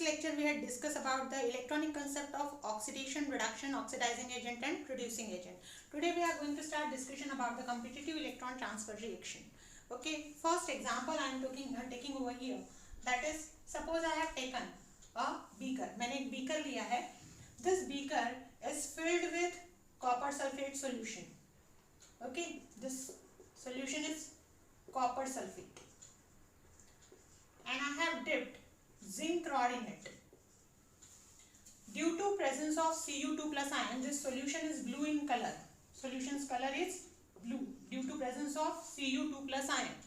lecture we had discussed about the electronic concept of oxidation, reduction, oxidizing agent and reducing agent. Today we are going to start discussion about the competitive electron transfer reaction. Okay, first example I am taking over here. That is, suppose I have taken a beaker. मैंने एक beaker लिया है. This beaker is filled with copper sulfate solution. Okay, this solution is copper sulfate, and I have dipped zinc rod in it. Due to presence of Cu2 plus ion, this solution is blue in color. Solution's color is blue due to presence of Cu2 plus ion.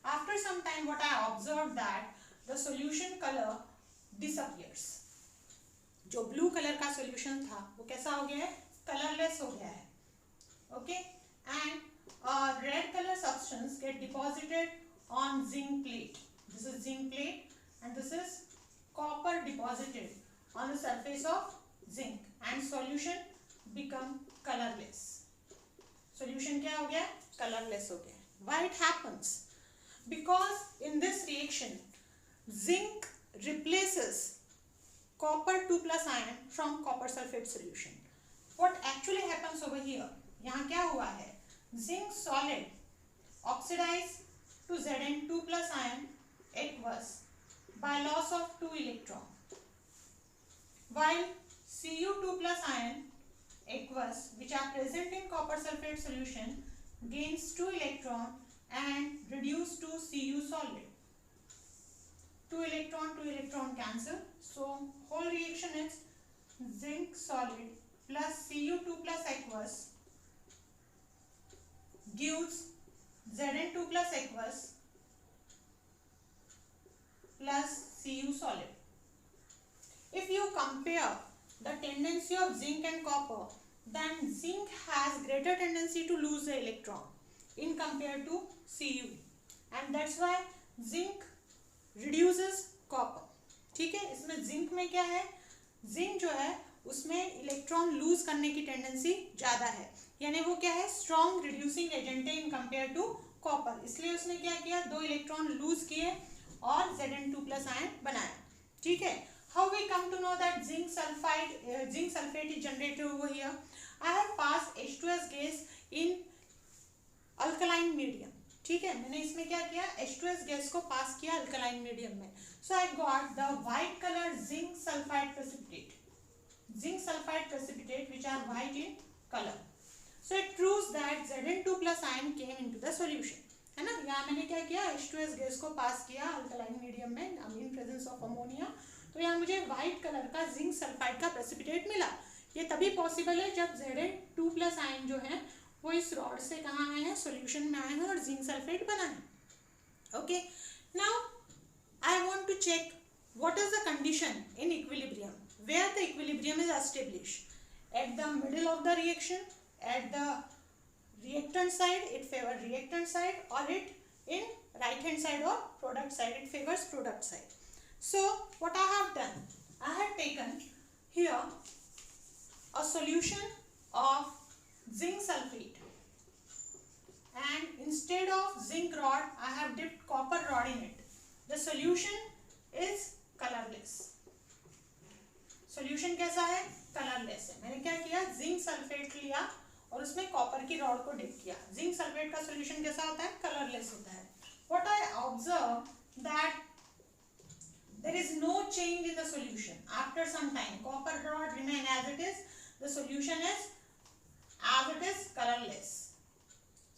After some time, what I observed that the solution color disappears. जो blue color का solution था वो कैसा हो गया है? Colorless हो गया है. Okay, and a red color substance get deposited on zinc plate. This is zinc plate and this is copper deposited on the surface of zinc and solution become colorless. Solution क्या हो गया? Colorless हो गया. Why it happens? Because in this reaction zinc replaces copper 2 plus ion from copper sulfate solution. What actually happens over here? यहाँ क्या हुआ है? Zinc solid oxidized to Zn2 plus ion aqueous by loss of 2 electron, while Cu2 plus ion aqueous which are present in copper sulfate solution gains 2 electron and reduce to Cu solid. 2 electron cancel, so whole reaction is zinc solid plus Cu2 plus aqueous gives Zn2 plus aqueous plus Cu solid. If you compare the tendency of zinc and copper, then zinc has greater tendency to lose the electron in compared to Cu, and that's why zinc reduces copper. ठीक है, इसमें zinc में क्या है? zinc जो है उसमें electron lose करने की टेंडेंसी ज़्यादा है, यानी वो क्या है? स्ट्रॉन्ग रिड्यूसिंग एजेंट है इन कंपेयर टू कॉपर. इसलिए उसने क्या किया? 2 इलेक्ट्रॉन लूज किए और Zn2 प्लस आयन बनाया. ठीक है. How we come to know that zinc sulfate is generated over here? I have passed H2S gas in alkaline medium. ठीक है, मैंने इसमें क्या किया? H2S गैस को पास किया अल्कलाइन मीडियम में. So I got the white color zinc sulfide precipitate. Zinc sulfide precipitate which are white in color. So it proves that Zn2 plus ion came into the solution. है ना? यहाँ मैंने क्या किया? H2S gas को पास किया alkaline medium में in presence of ammonia. तो यहाँ मुझे व्हाइट कलर का जिंक सल्फाइड का प्रेसिपिटेट मिला. ये तभी पॉसिबल है जब Zn2 प्लस आयन जो है वो इस रॉड से कहाँ आए हैं? सॉल्यूशन में आए हैं और जिंक सल्फेट बना है. Okay, now I want to check what is the condition in equilibrium, where the equilibrium is established at the middle of the reaction, at the reactant side it favor reactant side, or it in right hand side or product side it favors product side. So what I have done, I have taken here a solution of zinc sulfate, and instead of zinc rod I have dipped copper rod in it. The solution is colorless. Solution कैसा है? colorless है. मैंने क्या किया? zinc sulfate लिया और उसमें copper की रॉड को डिप किया. जिंक सल्फेट का सॉल्यूशन कैसा होता है? कलरलेस होता है. What I observe that there is no change in the solution after some time. Copper rod remain as it is, the solution is as it is colourless.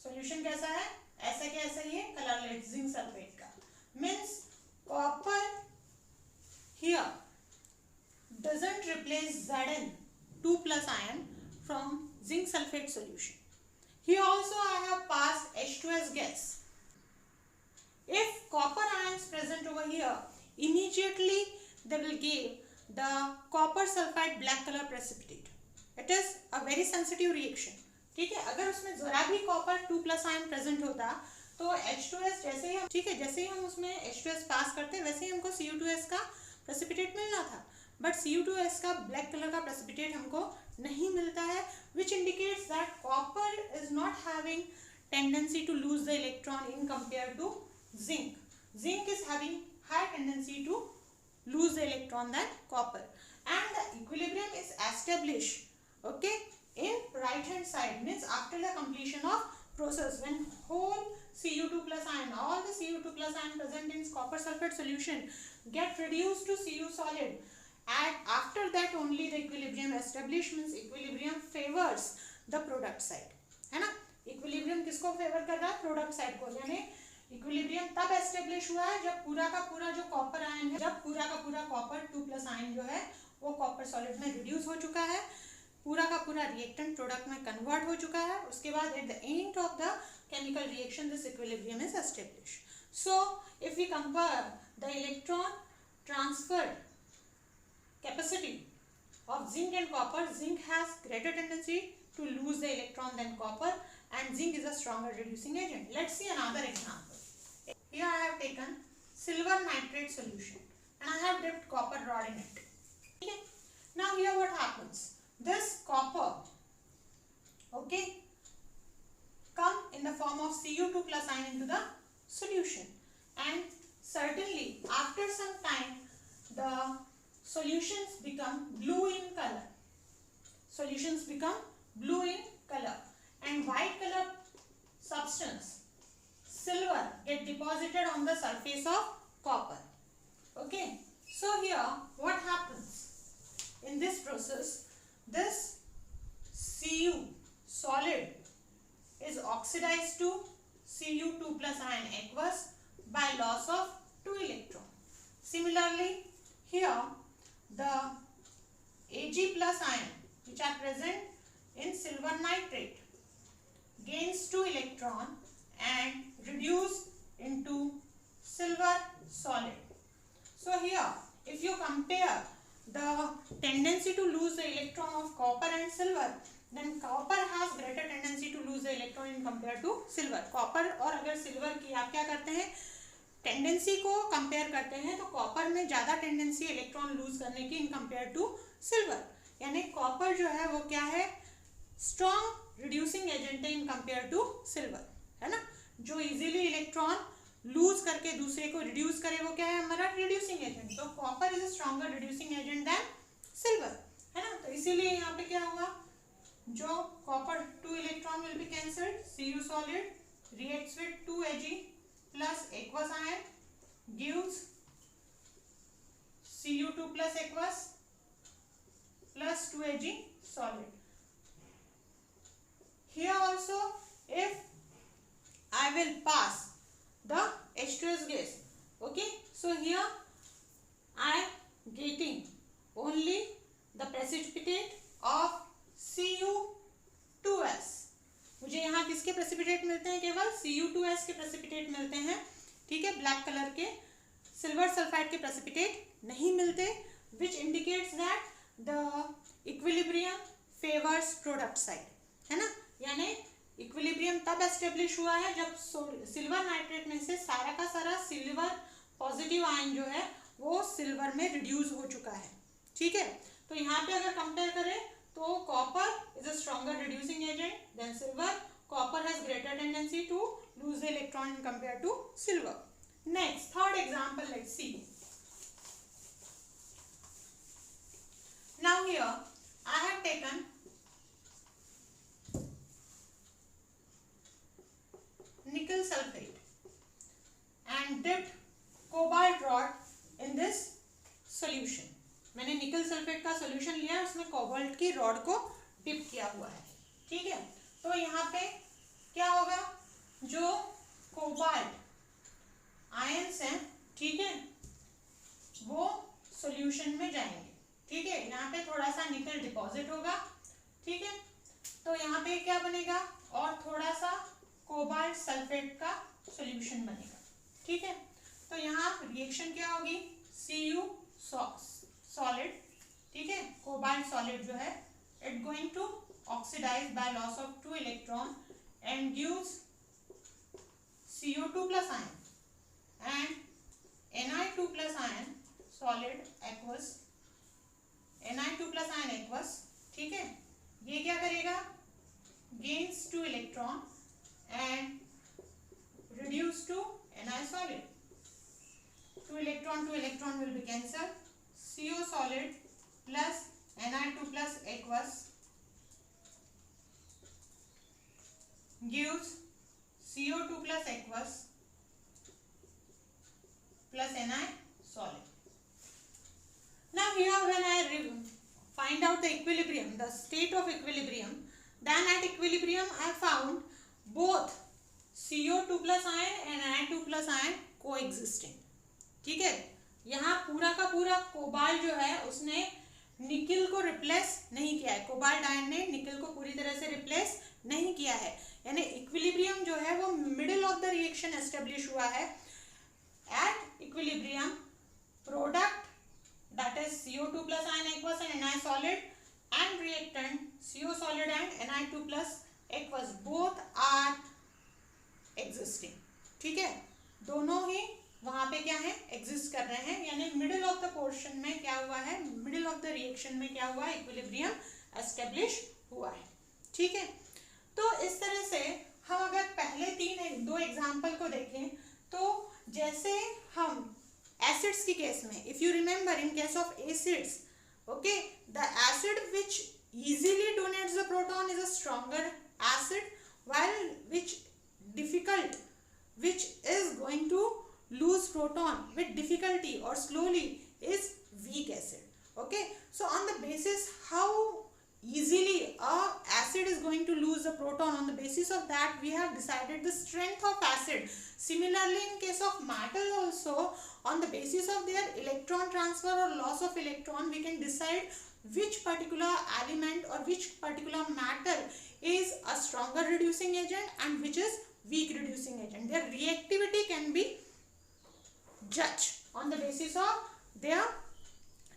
Solution कैसा है? ऐसा क्या ऐसा ही है? कलरलेस जिंक सल्फेट का. Means copper here doesn't replace Zn2 plus ion from zinc sulfate solution. Here also I have passed H2S gas. If copper ions present over here, immediately they will give the copper sulfide black color precipitate. It is a very sensitive reaction. ठीक है, अगर उसमें जरा भी copper 2 plus ion present होता तो H2S जैसे ही ठीक है, जैसे ही हम उसमें H2S पास करते वैसे ही हमको Cu2S का precipitate मिलना था. बट Cu2S का ब्लैक कलर का प्रेसिपिटेट हमको नहीं मिलता है, which indicates that copper is not having tendency to lose the electron in compared to zinc. Zinc is having high tendency to lose the electron than copper. And the equilibrium is established, okay, in right hand side, means after the completion of process, when whole Cu2 plus ion, all the Cu2 plus ion present in copper sulfate solution get reduced to Cu solid, and after that only the equilibrium established, means equilibrium favors the product side, है ना. Equilibrium किसको favour कर रहा है? Product side को. यानी equilibrium तब establish हुआ है जब पूरा का पूरा जो कॉपर आयन है, जब पूरा का पूरा कॉपर 2 प्लस आयन जो है वो कॉपर सॉलिड में रिड्यूस हो चुका है, पूरा का पूरा रिएक्टेंट प्रोडक्ट में कन्वर्ट हो चुका है. उसके बाद at the end of the chemical reaction this equilibrium is establish. So if we compare the electron transfer capacity of zinc and copper, zinc has greater tendency to lose the electron than copper, and zinc is a stronger reducing agent. Let's see another example. Here I have taken silver nitrate solution and I have dipped copper rod in it. Okay. Now here what happens? This copper, okay, come in the form of Cu2 plus ion into the solution, and certainly after some time the solutions become blue in color. Solutions become blue in color, and white color substance, silver, get deposited on the surface of copper. Okay. So here what happens in this process? This Cu solid is oxidized to Cu2 plus ion aqueous by loss of 2 electron. Similarly here the Ag plus ion which are present in silver nitrate gains 2 electron and reduce into silver solid. So here if you compare the tendency to lose the electron of copper and silver, then copper has greater tendency to lose the electron in compared to silver. Copper और अगर silver की आप क्या करते हैं, tendency को compare करते हैं, तो कॉपर में ज़्यादा टेंडेंसी इलेक्ट्रॉन लूज करने की इन कंपेयर टू सिल्वर. यानी कॉपर जो है वो क्या है, स्ट्रॉन्ग रिड्यूसिंग एजेंट है इन कंपेयर टू सिल्वर, है ना. जो इजीली इलेक्ट्रॉन लूज करके दूसरे को रिड्यूस करे वो क्या है, हमारा रिड्यूसिंग एजेंट. तो copper is a stronger reducing agent than silver, है ना. तो इसीलिए यहाँ पे क्या हुआ, जो copper 2 electron will be cancelled, Cu solid reacts with 2 Ag plus aqueous ion gives Cu2 plus aqueous plus 2 Ag solid. Here also if I will pass the H2S gas, okay, so here I getting only the precipitate of Cu2s. मुझे यहाँ किसके precipitate मिलते हैं, केवल Cu2s के precipitate मिलते हैं, ठीक है. ब्लैक कलर के सिल्वर सल्फाइड के प्रेसिपिटेट नहीं मिलते, which indicates that the equilibrium favours product side, है ना. यानी इक्विलिब्रियम तब एस्टेब्लिश हुआ है जब सिल्वर नाइट्रेट में से सारा का सारा सिल्वर पॉजिटिव आयन जो है वो सिल्वर में रिड्यूस हो चुका है, ठीक है. तो यहाँ पे अगर कंपेयर करें तो copper is a stronger reducing agent than silver. Copper has greater tendency to lose the electron compared to silver. Next, third example, let's see. Now here I have taken nickel sulfate and dipped cobalt rod in this solution. मैंने निकल sulphate का solution लिया, उसमें cobalt की rod को dip किया हुआ है, ठीक है. तो यहाँ पे क्या होगा, जो कोबाल्ट आयंस हैं, ठीक है, वो सॉल्यूशन में जाएंगे, ठीक है. यहाँ पे थोड़ा सा निकल डिपॉजिट होगा, ठीक है. तो यहाँ पे क्या बनेगा, और थोड़ा सा कोबाल्ट सल्फेट का सॉल्यूशन बनेगा, ठीक है. तो यहाँ रिएक्शन क्या होगी, Cu सॉलिड, ठीक है, कोबाल्ट सॉलिड जो है it going to oxidise by loss of 2 electron and gives Cu2 plus ion and Ni2 plus ion solid aqueous, Ni2 plus ion aqueous, ठीक है. ये क्या करेगा, gains 2 electron and reduce to Ni solid. 2 electron will be cancelled. CO solid plus Na2 plus aqueous gives CO2 plus aqueous plus Na solid. Now here when I find out the equilibrium, the state of equilibrium, then at equilibrium I found both CO2 plus ion and Na2 plus ion coexisting. ठीक है, यहाँ पूरा का पूरा cobalt जो है उसने निकल को रिप्लेस नहीं किया है, कोबाल्ट आयन ने निकल को पूरी तरह से रिप्लेस नहीं किया है, यानी इक्विलिब्रियम जो है वो middle of the reaction establish हुआ है. At equilibrium product that is CO2 plus ion aqueous and Na solid and reactant CO solid and Na2 plus aqueous both are existing. ठीक है, दोनों ही वहां पे क्या है, एग्जिस्ट कर रहे हैं, यानी मिडिल ऑफ द पोर्शन में क्या हुआ है, मिडिल ऑफ द रिएक्शन में क्या हुआ है, इक्विलिब्रियम एस्टेब्लिश हुआ है. ठीक है, तो इस तरह से हम अगर पहले दो एग्जाम्पल को देखें तो जैसे हम एसिड्स की केस में, if you remember in case of acids, okay, the acid which easily donates the proton is a stronger acid, while which is going to lose proton with difficulty or slowly is weak acid. Okay, so on the basis how easily a acid is going to lose the proton, on the basis of that we have decided the strength of acid. Similarly in case of metal also, on the basis of their electron transfer or loss of electron, we can decide which particular element or which particular metal is a stronger reducing agent and which is weak reducing agent. Their reactivity can be judged on the basis of their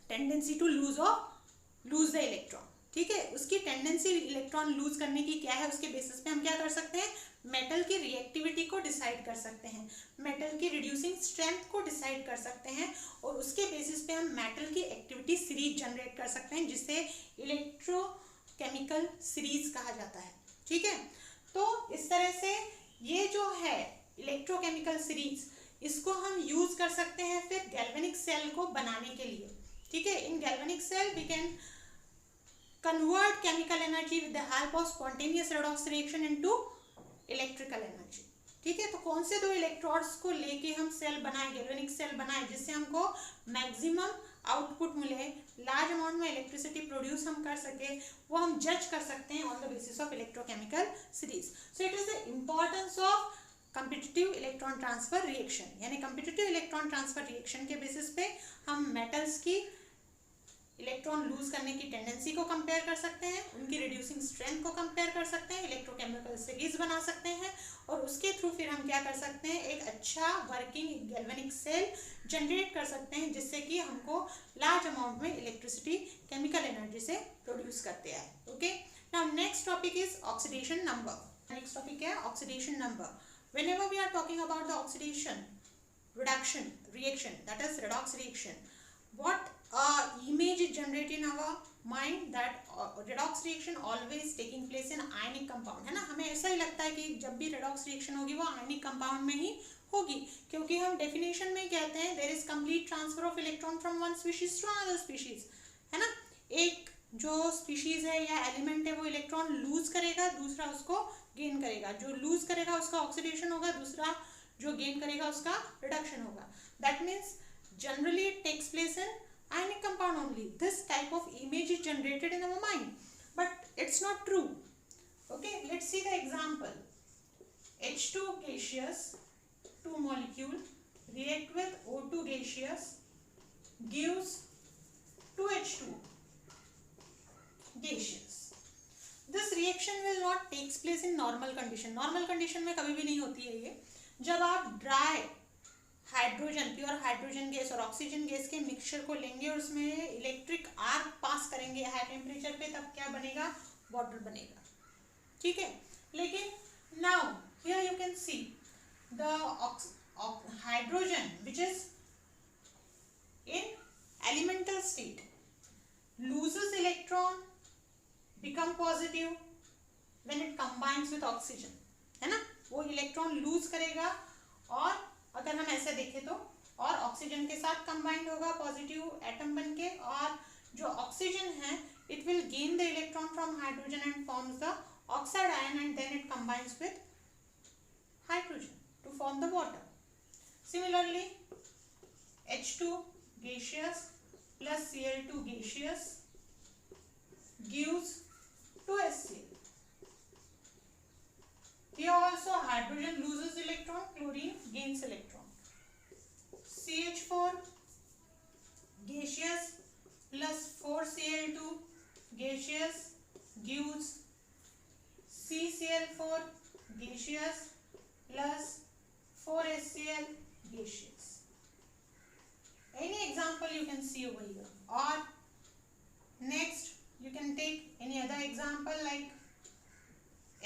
tendency to lose the electron. ठीक है, उसकी tendency electron lose करने की क्या है, उसके basis पे हम क्या कर सकते हैं, मेटल की रिएक्टिविटी को डिसाइड कर सकते हैं, मेटल की रिड्यूसिंग स्ट्रेंथ को डिसाइड कर सकते हैं, और उसके बेसिस पे हम मेटल की एक्टिविटी सीरीज जनरेट कर सकते हैं, जिसे इलेक्ट्रोकेमिकल सीरीज कहा जाता है. ठीक है, तो इस तरह से ये जो है इलेक्ट्रोकेमिकल सीरीज, इसको हम यूज कर सकते हैं फिर गैल्वेनिक सेल को बनाने के लिए. ठीक है, in galvanic cell we can convert chemical energy with the help of spontaneous redox reaction into electrical energy. ठीक है, तो कौन से दो इलेक्ट्रोड्स को लेके हम सेल बनाए, गैल्वेनिक सेल बनाए, जिससे हमको मैक्सिमम आउटपुट मिले, लार्ज अमाउंट में इलेक्ट्रिसिटी प्रोड्यूस हम कर सके, वो हम जज कर सकते हैं on the basis of electrochemical series. So it is the importance of competitive electron transfer reaction, यानी कम्पिटिटिव इलेक्ट्रॉन ट्रांसफर रिएक्शन के बेसिस पे हम मेटल्स की इलेक्ट्रॉन लूज करने की टेंडेंसी को कंपेयर कर सकते हैं, उनकी रिड्यूसिंग स्ट्रेंथ को कंपेयर कर सकते हैं, इलेक्ट्रोकेमिकल सीरीज बना सकते हैं, और उसके थ्रू फिर हम क्या कर सकते हैं, एक अच्छा वर्किंग गैल्वेनिक सेल जनरेट कर सकते हैं, जिससे कि हमको लार्ज अमाउंट में इलेक्ट्रिसिटी केमिकल एनर्जी से प्रोड्यूस करते हैं. Okay, now next topic is oxidation number. Next topic है oxidation number. Whenever we are talking about the oxidation reduction reaction, that is redox reaction, what image is generated in our mind, that redox reaction always taking place in ionic compound, है ना. हमें ऐसा ही लगता है कि जब भी redox reaction होगी वो ionic compound में ही होगी, क्योंकि हम definition में कहते हैं there is complete transfer of electron from one species to another species, है ना. एक जो species है या element है वो electron lose करेगा, दूसरा उसको gain करेगा, जो lose करेगा उसका oxidation होगा, दूसरा जो gain करेगा उसका reduction होगा. That means generally it takes place in ionic compound only. This type of image is generated in our mind, but it's not true. Okay, let's see the example. H2 gaseous, 2 molecule react with O2 gaseous, gives 2H2 gaseous. This reaction will not takes place in normal condition. Normal condition में कभी भी नहीं होती है ये. जब आप dry hydrogen, pure hydrogen gas और ऑक्सीजन गैस के मिक्सचर को लेंगे और उसमें इलेक्ट्रिक आर्क पास करेंगे हाई टेम्परेचर पे, तब क्या बनेगा, वाटर बनेगा. ठीक है, लेकिन now here you can see the hydrogen which is in elemental state loses electron, become positive when it combines with oxygen, है ना. वो इलेक्ट्रॉन लूज करेगा, और अगर हम ऐसे देखें तो और ऑक्सीजन के साथ कंबाइंड होगा पॉजिटिव एटम बनके, और जो ऑक्सीजन है it will gain the electron from hydrogen and forms the oxide ion, and then it combines with hydrogen to form the water. Similarly, H2 gaseous plus Cl2 gaseous gives 2HCl. Here also hydrogen loses electron, chlorine gains electron. CH4 gaseous plus 4Cl2 gaseous gives CCl4 gaseous plus 4HCl gaseous. Any example you can see over here, or next you can take any other example like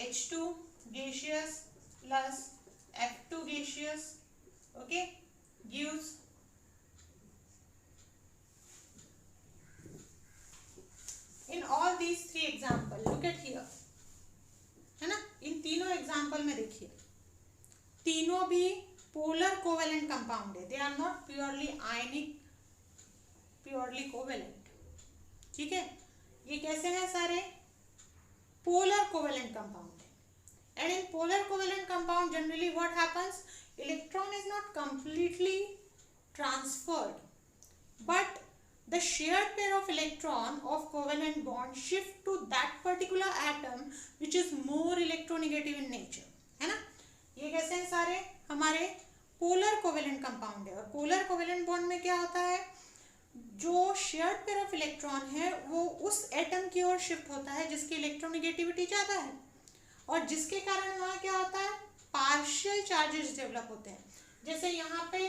H2 gaseous plus F2 gaseous, okay, gives in all these three example, look at here, है ना, इन तीनों example में देखिए तीनों भी polar covalent compound है, they are not purely ionic, purely covalent, ठीक है। ये कैसे हैं सारे? पोलर कोवेलेंट कंपाउंड है। And in polar covalent compound generally what happens, electron is not completely transferred, but the shared pair of electron of covalent bond shift to that particular atom which is more electronegative in nature, है ना। ये कैसे हैं सारे? हमारे polar covalent compound है। और polar covalent bond में क्या होता है, जो शेयर्ड पेयर ऑफ इलेक्ट्रॉन है वो उस एटम की ओर शिफ्ट होता है जिसकी इलेक्ट्रोनेगेटिविटी ज़्यादा है, और जिसके कारण वहाँ क्या होता है, पार्शियल चार्जेस डेवलप होते हैं। जैसे यहाँ पे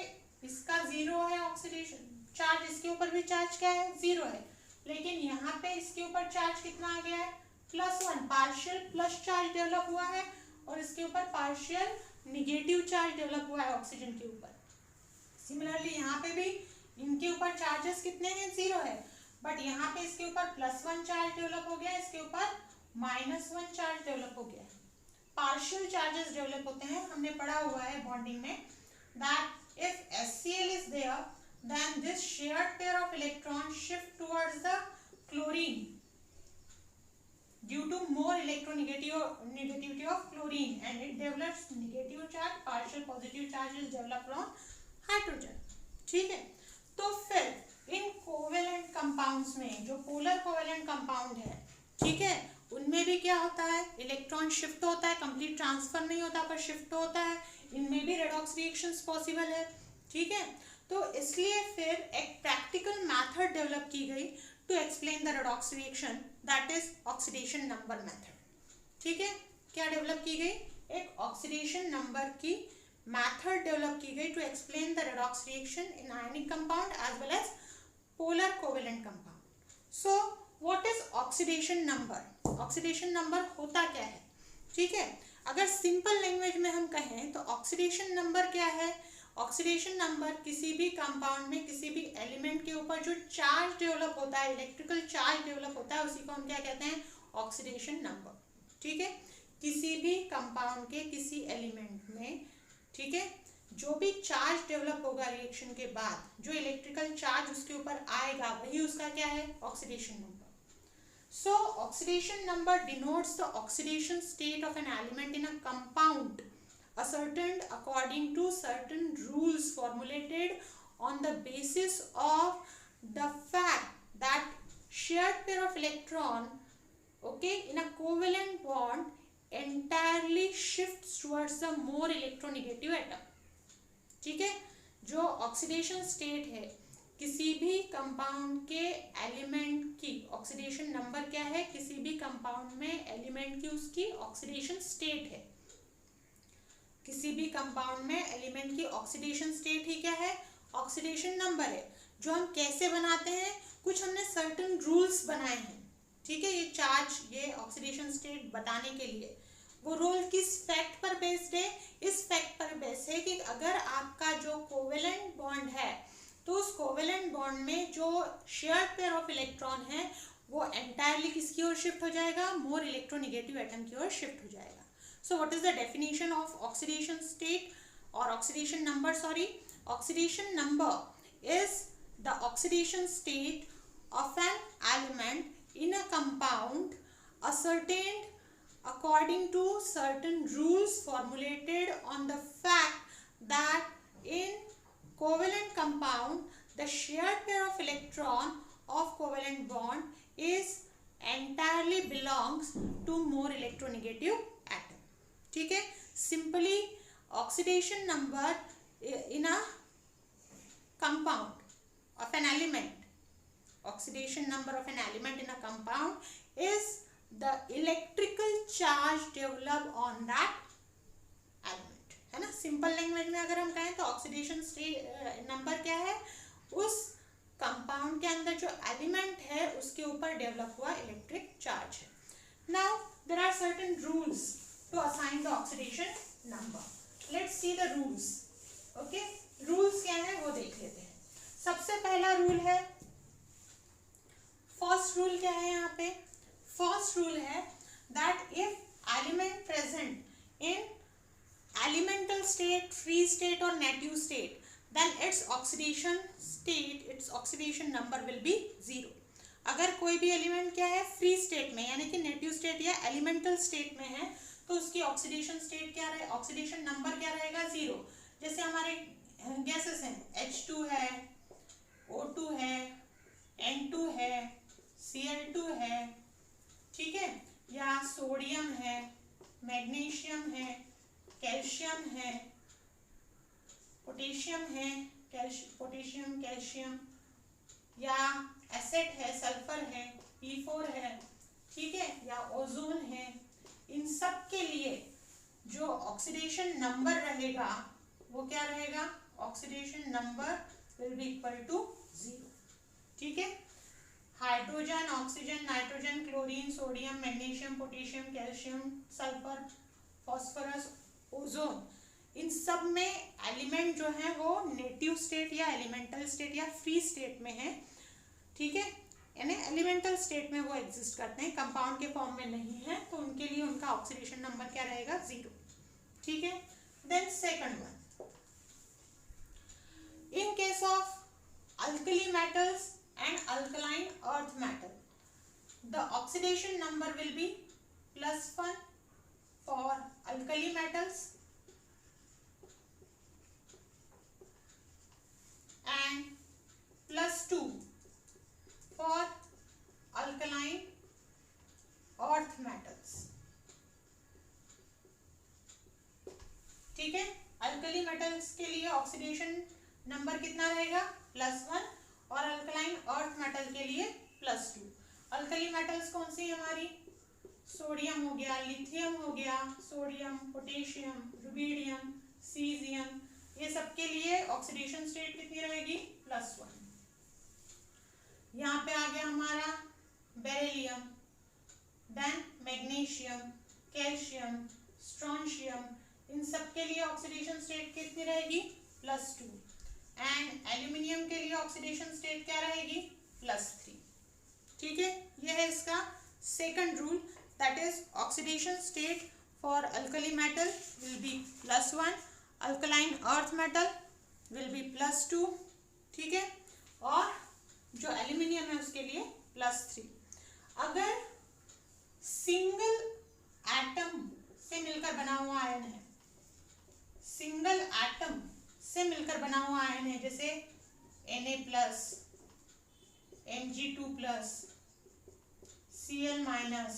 इसका जीरो है ऑक्सीडेशन चार्ज, इसके ऊपर भी चार्ज क्या है, जीरो है, लेकिन यहाँ पे इसके ऊपर चार्ज कितना आ गया है, +1, पार्शियल प्लस चार्ज डेवलप हुआ है, और इसके ऊपर पार्शियल निगेटिव चार्ज डेवलप हुआ है ऑक्सीजन के ऊपर। सिमिलरली यहाँ पे भी इनके ऊपर चार्जेस कितने हैं, जीरो है, बट यहाँ पे इसके ऊपर +1 चार्ज डेवलप हो गया, इसके ऊपर -1 चार्ज डेवलप हो गया। पार्शियल चार्जेस डेवलप होते हैं। हमने पढ़ा हुआ है बॉन्डिंग में that if HCl is there, then this shared pair of electrons shift towards the chlorine due to more electronegativity of chlorine, and it develops negative charge, partial positive charges develop on hydrogen, ठीक है। तो फिर इन covalent compounds में जो polar covalent compound है, ठीक है, उनमें भी क्या होता है, इलेक्ट्रॉन शिफ्ट होता है, कंप्लीट ट्रांसफर नहीं होता पर शिफ्ट होता है। इनमें भी रेडॉक्स रिएक्शंस पॉसिबल है, ठीक है। तो इसलिए फिर एक प्रैक्टिकल मेथड डेवलप की गई to explain the redox reaction, that is oxidation number method, ठीक है। क्या डेवलप की गई, एक ऑक्सीडेशन नंबर की मेथड डेवलप की गई to explain the redox reaction in ionic compound as well as polar covalent compound. So what is oxidation number? Oxidation number होता क्या है, ठीक है। अगर सिंपल लैंग्वेज में हम कहें तो ऑक्सीडेशन नंबर क्या है, ऑक्सीडेशन नंबर किसी भी कंपाउंड में किसी भी एलिमेंट के ऊपर जो चार्ज डेवलप होता है, इलेक्ट्रिकल चार्ज डेवलप होता है, उसी को हम क्या कहते हैं, ऑक्सीडेशन नंबर, ठीक है। किसी भी कंपाउंड के किसी एलिमेंट में, ठीक है, जो भी चार्ज डेवलप होगा रिएक्शन के बाद, जो इलेक्ट्रिकल चार्ज उसके ऊपर आएगा, वही उसका क्या है, oxidation number. So oxidation number denotes the oxidation state of an element in a compound ascertained according to certain rules formulated on the basis of the fact that shared pair of electron, okay, in a covalent bond entirely shifts towards the more electronegative atom, ठीक है। जो oxidation state है किसी भी compound के element की, oxidation number क्या है, किसी भी कंपाउंड में एलिमेंट की उसकी ऑक्सीडेशन स्टेट है, किसी भी कंपाउंड में एलिमेंट की ऑक्सीडेशन स्टेट ही क्या है, ऑक्सीडेशन नंबर है। जो हम कैसे बनाते हैं, कुछ हमने सर्टेन रूल्स बनाए हैं, ठीक है, ये चार्ज, ये ऑक्सीडेशन स्टेट बताने के लिए। वो रूल किस फैक्ट पर बेस्ड है, इस फैक्ट पर बेस्ड है कि अगर आपका जो कोवेलेंट बॉन्ड है तो उस कोवेलेंट बॉन्ड में जो शेयर्ड पेयर ऑफ इलेक्ट्रॉन है वो एंटायरली किसकी ओर शिफ्ट हो जाएगा, मोर इलेक्ट्रोनेगेटिव एटम की ओर शिफ्ट हो जाएगा। So what is the definition of oxidation state और oxidation number, sorry, oxidation number is the oxidation state of an element in a compound ascertained according to certain rules formulated on the fact that in covalent compound the shared pair of electron of covalent bond is entirely belongs to more electronegative atom. ठीक है, simply oxidation number in a compound of an element, oxidation number of an element in a compound is the electrical charge developed on that element, है ना. Simple language में अगर हम कहें तो oxidation number क्या है, उस कंपाउंड के अंदर जो एलिमेंट है उसके ऊपर डेवलप हुआ इलेक्ट्रिक चार्ज है. Now there are certain rules to assign the oxidation number. Let's see the rules. Okay, rules क्या है वो देख लेते हैं. सबसे पहला रूल है, फर्स्ट रूल क्या है यहाँ पे, फर्स्ट रूल है that if element present in elemental state, free state और native state, then its oxidation state, its oxidation number will be 0. अगर कोई भी एलिमेंट क्या है फ्री स्टेट में यानी कि नेटिव स्टेट या एलिमेंटल स्टेट में है तो उसकी ऑक्सीडेशन स्टेट क्या रहे, ऑक्सीडेशन नंबर क्या रहेगा, 0. जैसे हमारे गैसेस हैं, H2 है, O2 है, N2 है, Cl2 है, ठीक है, या सोडियम है, मैग्नीशियम है, कैल्शियम है, पोटेशियम है, पोटेशियम कैल्शियम, या एसिड है, सल्फर है, P4 है, ठीक है, या ओजोन है. इन सब के लिए जो ऑक्सीडेशन नंबर रहेगा वो क्या रहेगा, oxidation number will be equal to 0. ठीक है, hydrogen, oxygen, nitrogen, chlorine, sodium, magnesium, potassium, calcium, sulphur, phosphorus, ozone, इन सब में एलिमेंट जो है वो नेटिव स्टेट या एलिमेंटल स्टेट या फ्री स्टेट में है. ठीक है, यानी एलिमेंटल स्टेट में वो एग्जिस्ट करते हैं, कंपाउंड के फॉर्म में नहीं है, तो उनके लिए उनका ऑक्सीडेशन नंबर क्या रहेगा, 0. ठीक है, then second one, in case of alkali metals and alkaline earth metal the oxidation number will be +1 for alkali metals and +2 for alkaline earth metals. ठीक है, अल्कली मेटल्स के लिए ऑक्सीडेशन नंबर कितना रहेगा, +1, और अल्कलाइन अर्थ मेटल के लिए +2. Alkali metals कौन सी हमारी, सोडियम हो गया, लिथियम हो गया, सोडियम, पोटेशियम, रुबिडियम, सीजियम, ये सब के लिए ऑक्सीडेशन स्टेट कितनी रहेगी, +1. यहाँ पे आ गया हमारा beryllium, then magnesium, calcium, strontium, इन सब के लिए ऑक्सीडेशन स्टेट कितनी रहेगी, +2. एंड एल्यूमिनियम के लिए ऑक्सीडेशन स्टेट क्या रहेगी, +3. ठीक है, यह है इसका second rule, that is oxidation state for alkali metal will be +1, alkaline earth metal will be +2. ठीक है, और जो एल्यूमिनियम है उसके लिए +3. अगर सिंगल एटम से मिलकर बना हुआ आयन है, सिंगल एटम से मिलकर बना हुआ आयन है, जैसे Na+, Mg2+, Cl-,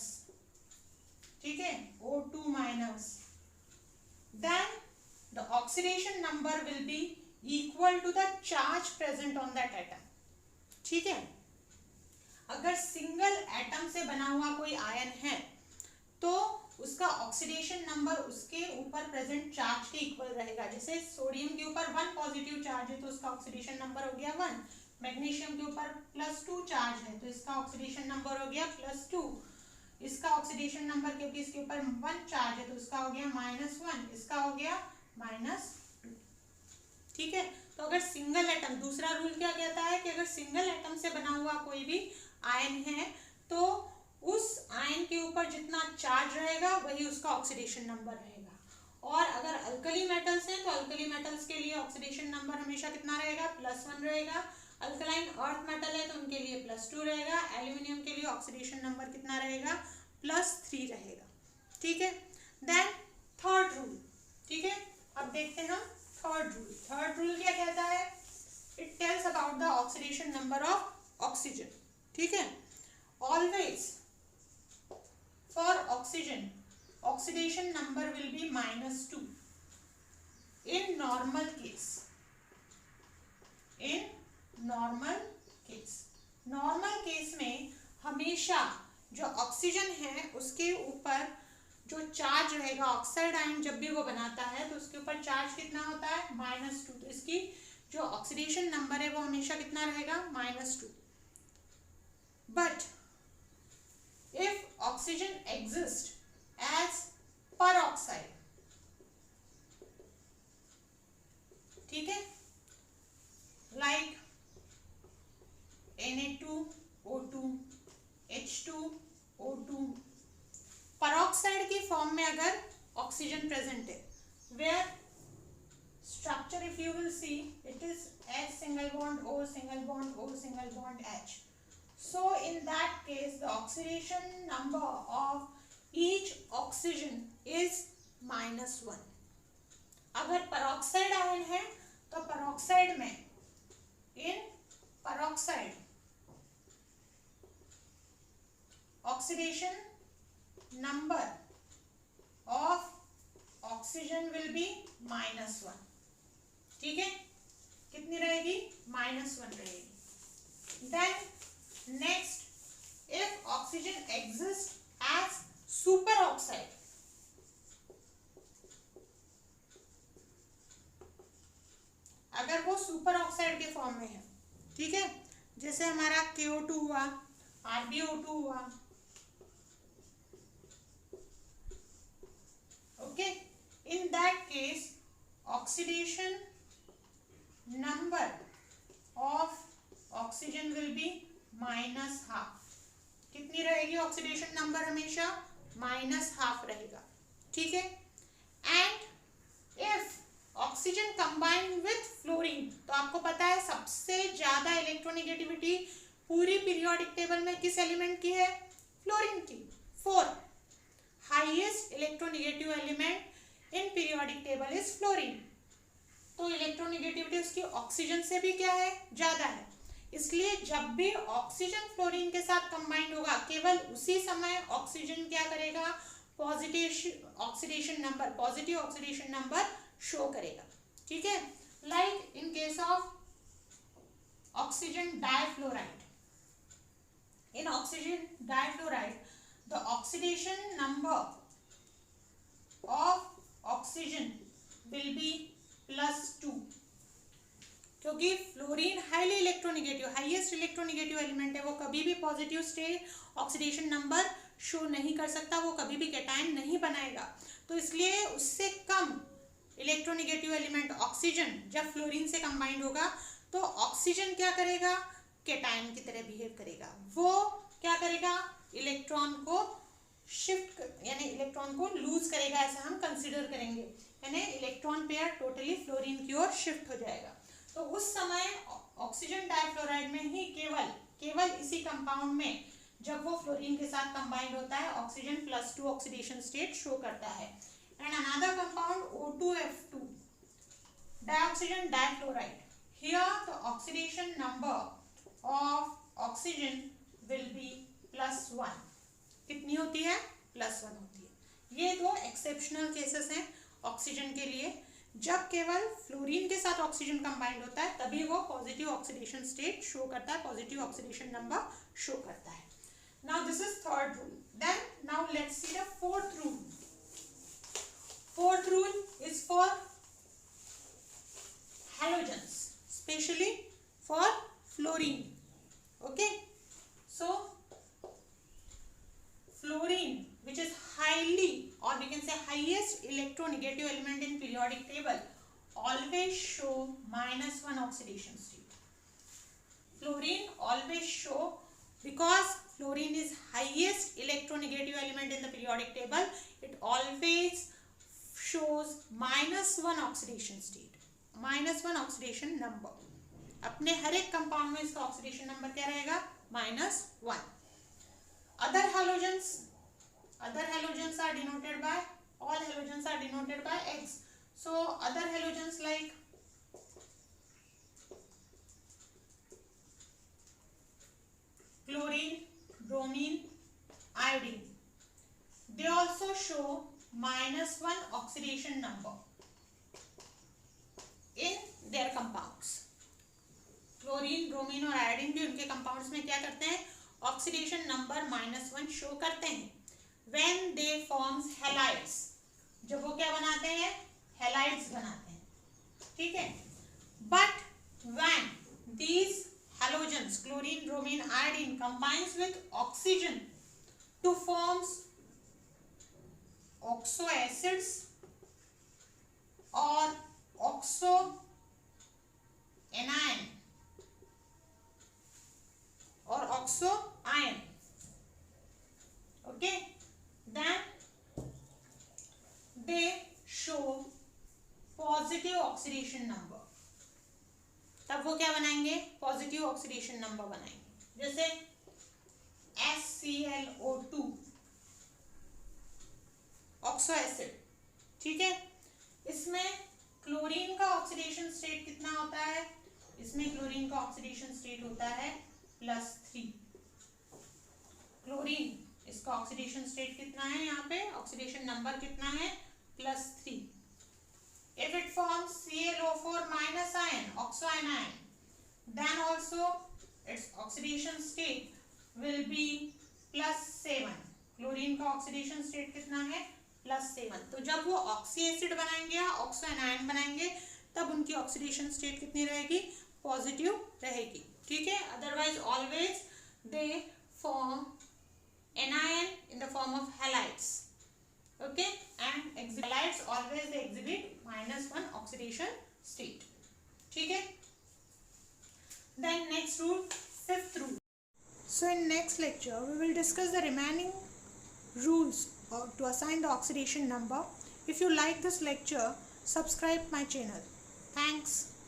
ठीक है, O2-, then the oxidation number will be equal to the charge present on that atom. ठीक है, अगर सिंगल एटम से बना हुआ कोई आयन है तो उसका ऑक्सीडेशन नंबर उसके ऊपर प्रेजेंट चार्ज के इक्वल रहेगा. जैसे सोडियम के ऊपर 1 पॉजिटिव चार्ज है तो उसका ऑक्सीडेशन नंबर हो गया 1. मैग्नीशियम के ऊपर +2 चार्ज है तो इसका ऑक्सीडेशन नंबर हो गया +2. इसका ऑक्सीडेशन नंबर क्योंकि इसके ऊपर 1 चार्ज है तो इसका हो गया -1, इसका हो गया -2. ठीक है, तो अगर सिंगल एटम, दूसरा रूल क्या कहता है कि अगर सिंगल एटम से बना हुआ कोई भी आयन है तो उस आयन के ऊपर जितना चार्ज रहेगा वही उसका ऑक्सीडेशन नंबर रहेगा. और अगर अल्कली मेटल्स हैं तो अल्कली मेटल्स के लिए ऑक्सीडेशन नंबर हमेशा कितना रहेगा, +1 रहेगा। अल्कलाइन अर्थ मेटल है तो उनके लिए +2 रहेगा। एल्यूमिनियम के लिए ऑक्सीडेशन नंबर कितना रहेगा, +3 रहेगा। ठीक है, देन थर्ड रूल। ठीक है, अब देखते हैं हम थर्ड रूल। थर्ड रूल क्या कहता है, it tells about the oxidation number of oxygen. ठीक है, always for oxygen oxidation number will be -2 in normal case. In normal case, normal case में हमेशा जो ऑक्सीजन है उसके ऊपर जो चार्ज रहेगा, ऑक्साइड आयन जब भी वो बनाता है तो उसके ऊपर चार्ज कितना होता है, -2। तो इसकी जो ऑक्सीडेशन नंबर है वो हमेशा कितना रहेगा, -2। But if oxygen exist as peroxide, ठीक है, like Na2O2 H2O2, peroxide की फॉर्म में अगर ऑक्सीजन प्रेजेंट है, where structure if you will see it is H single bond O single bond O single bond H. So in that case the oxidation number of each oxygen is -1। अगर peroxide ion है तो peroxide में in peroxide oxidation number of oxygen will be -1। ठीक है, कितनी रहेगी, -1 रहेगी। Then next, if oxygen exists as super oxide, अगर वो सुपर ऑक्साइड के फॉर्म में है, ठीक है, जैसे हमारा KO2 हुआ, RbO2 हुआ, okay, in that case oxidation number of oxygen will B -12। कितनी रहेगी ऑक्सीडेशन नंबर, हमेशा -12 रहेगा। ठीक है, and if oxygen combine with fluorine, तो आपको पता है सबसे ज्यादा इलेक्ट्रोनेगेटिविटी पूरी पीरियोडिक टेबल में किस एलिमेंट की है, फ्लोरीन की। 4 highest electronegative element in periodic table is fluorine. तो इलेक्ट्रोनेगेटिविटी उसकी ऑक्सीजन से भी क्या है, ज्यादा है। इसलिए जब भी ऑक्सीजन फ्लोरीन के साथ कंबाइंड होगा, केवल उसी समय ऑक्सीजन क्या करेगा, पॉजिटिव ऑक्सीडेशन नंबर शो करेगा। ठीक है, like in case of oxygen difluoride, in oxygen difluoride the oxidation number of oxygen will be +2, क्योंकि fluorine highly electronegative, highest electronegative element है, वो कभी भी positive state oxidation number show नहीं कर सकता, वो कभी भी कैटायन नहीं बनाएगा। तो इसलिए उससे कम इलेक्ट्रोनेगेटिव एलिमेंट ऑक्सीजन जब फ्लोरीन से कंबाइंड होगा तो ऑक्सीजन क्या करेगा, कैटायन की तरह बिहेव करेगा। वो क्या करेगा, इलेक्ट्रॉन को शिफ्ट यानी इलेक्ट्रॉन को लूज करेगा, ऐसा हम कंसिडर करेंगे, यानी इलेक्ट्रॉन पेयर टोटली फ्लोरीन की ओर शिफ्ट हो जाएगा। तो उस समय ऑक्सीजन डाइफ्लोराइड में ही केवल इसी कंपाउंड में जब वो फ्लोरीन के साथ कंबाइंड होता है ऑक्सीजन +2 ऑक्सीडेशन स्टेट शो करता है। And another compound O2F2 dioxygen difluoride, here the oxidation number of oxygen will be +1। कितनी होती है, +1 होती है। ये दो एक्सेप्शनल केसेस हैं ऑक्सीजन के लिए, जब केवल फ्लोरीन के साथ ऑक्सीजन कंबाइंड होता है तभी वो पॉजिटिव ऑक्सीडेशन स्टेट शो करता है, पॉजिटिव ऑक्सीडेशन नंबर शो करता है। Now this is third rule. Then now let's see the fourth rule. Fourth rule is for halogens, especially for fluorine. Okay, so fluorine, which is highly, or we can say highest electronegative element in periodic table, always show -1 oxidation state. Fluorine always show, because fluorine is highest electronegative element in the periodic table, it always shows -1 oxidation state, -1 oxidation number. अपने हर एक compound में इसका oxidation number क्या रहेगा? -1। Other halogens are denoted by, all halogens are denoted by X. So other halogens like chlorine, bromine, iodine, they also show -1 oxidation number in their compounds. Chlorine, bromine और iodine भी उनके compounds में क्या करते हैं? Oxidation number -1 show करते हैं। When they forms halides, जब वो क्या बनाते हैं? हैलाइड्स बनाते हैं, ठीक है। But when these halogens, chlorine, bromine, iodine, combines with oxygen to forms oxo acids or oxo anion or oxo ion, okay, then they show positive oxidation number। तब वो क्या बनाएंगे? पॉजिटिव ऑक्सीडेशन नंबर बनाएंगे। जैसे HClO2 ऑक्सो एसिड, ठीक है। इसमें chlorine का ऑक्सीडेशन स्टेट कितना होता है? इसमें क्लोरीन का ऑक्सीडेशन स्टेट होता है +3। क्लोरीन, इसका ऑक्सीडेशन स्टेट कितना है? यहाँ पे ऑक्सीडेशन नंबर कितना है? +3। If it forms ClO4 minus ion, oxo anion, then also its oxidation state will be +7। Chlorine का ऑक्सीडेशन स्टेट कितना है? +7। तो जब वो ऑक्सी एसिड बनाएंगे या ऑक्सो एनायन बनाएंगे तब उनकी ऑक्सीडेशन स्टेट कितनी रहेगी? पॉजिटिव रहेगी, ठीक है। Otherwise always they form anion in the form of halides, okay, and halides always they exhibit -1 oxidation state, ठीक है। Then next rule, 5th rule. So in next lecture we will discuss the remaining rules to assign the oxidation number. If you like this lecture, subscribe my channel. Thanks.